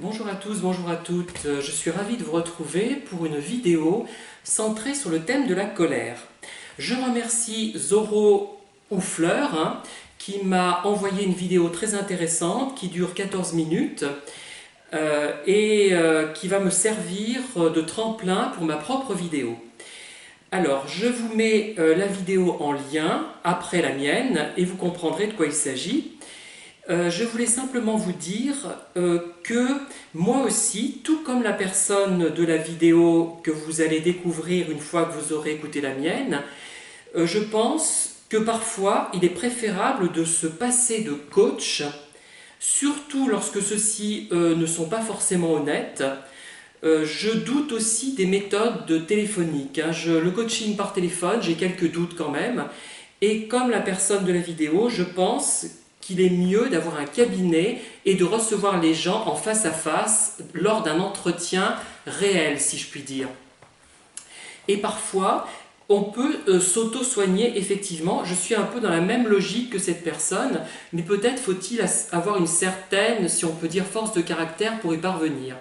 Bonjour à tous, bonjour à toutes. Je suis ravi de vous retrouver pour une vidéo centrée sur le thème de la colère. Je remercie Zoro Oufleur qui m'a envoyé une vidéo très intéressante qui dure 14 minutes et qui va me servir de tremplin pour ma propre vidéo. Alors, je vous mets la vidéo en lien après la mienne et vous comprendrez de quoi il s'agit. Je voulais simplement vous dire que moi aussi, tout comme la personne de la vidéo que vous allez découvrir une fois que vous aurez écouté la mienne, je pense que parfois il est préférable de se passer de coach, surtout lorsque ceux-ci ne sont pas forcément honnêtes. Je doute aussi des méthodes téléphoniques. Le coaching par téléphone, j'ai quelques doutes quand même. Et comme la personne de la vidéo, je pense qu'il est mieux d'avoir un cabinet et de recevoir les gens en face à face lors d'un entretien réel, si je puis dire. Et parfois, on peut s'auto-soigner effectivement. Je suis un peu dans la même logique que cette personne, mais peut-être faut-il avoir une certaine, si on peut dire, force de caractère pour y parvenir.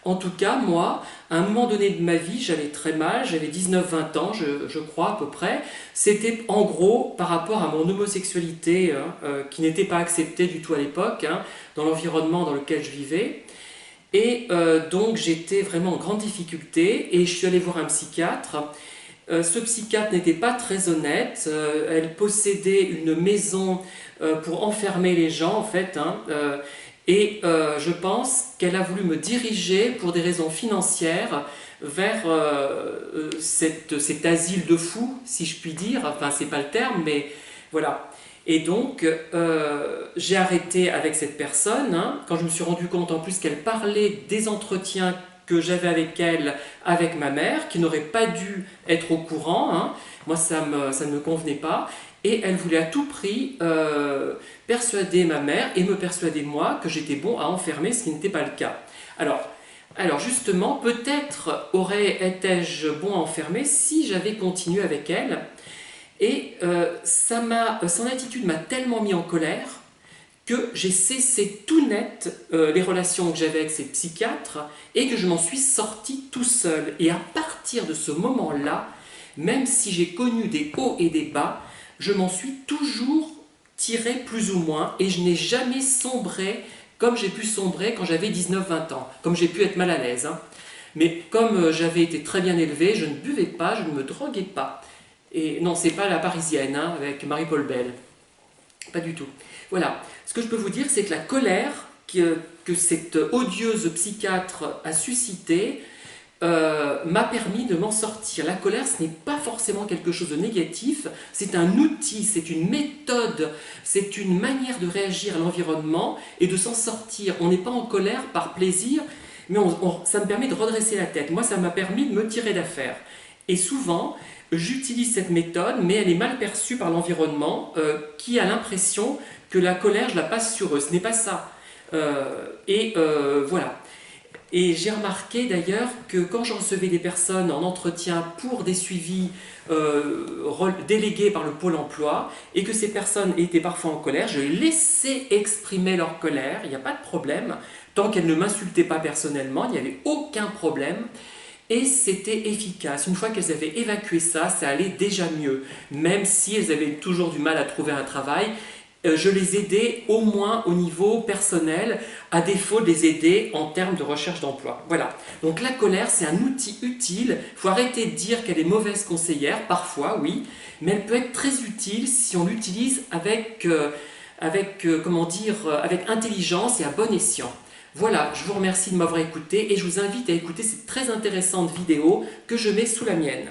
En tout cas, moi, à un moment donné de ma vie, j'allais très mal, j'avais 19-20 ans, je crois à peu près. C'était en gros par rapport à mon homosexualité, qui n'était pas acceptée du tout à l'époque, dans l'environnement dans lequel je vivais. Et donc j'étais vraiment en grande difficulté et je suis allé voir un psychiatre. Ce psychiatre n'était pas très honnête, elle possédait une maison pour enfermer les gens en fait, et je pense qu'elle a voulu me diriger pour des raisons financières vers cet asile de fous, si je puis dire. Enfin, c'est pas le terme, mais voilà. Et donc, j'ai arrêté avec cette personne, quand je me suis rendu compte en plus qu'elle parlait des entretiens que j'avais avec elle, avec ma mère, qui n'aurait pas dû être au courant. Moi, ça ne me convenait pas. Et elle voulait à tout prix persuader ma mère et me persuader moi que j'étais bon à enfermer, ce qui n'était pas le cas. Alors justement, peut-être aurais-je bon à enfermer si j'avais continué avec elle. Et son attitude m'a tellement mis en colère que j'ai cessé tout net les relations que j'avais avec ces psychiatres et que je m'en suis sorti tout seul. Et à partir de ce moment-là, même si j'ai connu des hauts et des bas, je m'en suis toujours tiré plus ou moins et je n'ai jamais sombré comme j'ai pu sombrer quand j'avais 19-20 ans, comme j'ai pu être mal à l'aise. Mais comme j'avais été très bien élevé, je ne buvais pas, je ne me droguais pas. Et non, c'est pas la parisienne avec Marie-Paul Bell. Pas du tout. Voilà. Ce que je peux vous dire, c'est que la colère que cette odieuse psychiatre a suscitée m'a permis de m'en sortir. La colère, ce n'est pas forcément quelque chose de négatif, c'est un outil, c'est une méthode, c'est une manière de réagir à l'environnement et de s'en sortir. On n'est pas en colère par plaisir, mais ça me permet de redresser la tête. Moi, ça m'a permis de me tirer d'affaire. Et souvent, j'utilise cette méthode, mais elle est mal perçue par l'environnement qui a l'impression que la colère, je la passe sur eux. Ce n'est pas ça. Voilà. Et j'ai remarqué d'ailleurs que quand je recevais des personnes en entretien pour des suivis délégués par le Pôle emploi et que ces personnes étaient parfois en colère, je les laissais exprimer leur colère, il n'y a pas de problème, tant qu'elles ne m'insultaient pas personnellement, il n'y avait aucun problème. Et c'était efficace. Une fois qu'elles avaient évacué ça, ça allait déjà mieux. Même si elles avaient toujours du mal à trouver un travail, je les aidais au moins au niveau personnel, à défaut de les aider en termes de recherche d'emploi. Voilà. Donc la colère, c'est un outil utile. Il faut arrêter de dire qu'elle est mauvaise conseillère, parfois, oui, mais elle peut être très utile si on l'utilise avec intelligence et à bon escient. Voilà, je vous remercie de m'avoir écouté et je vous invite à écouter cette très intéressante vidéo que je mets sous la mienne.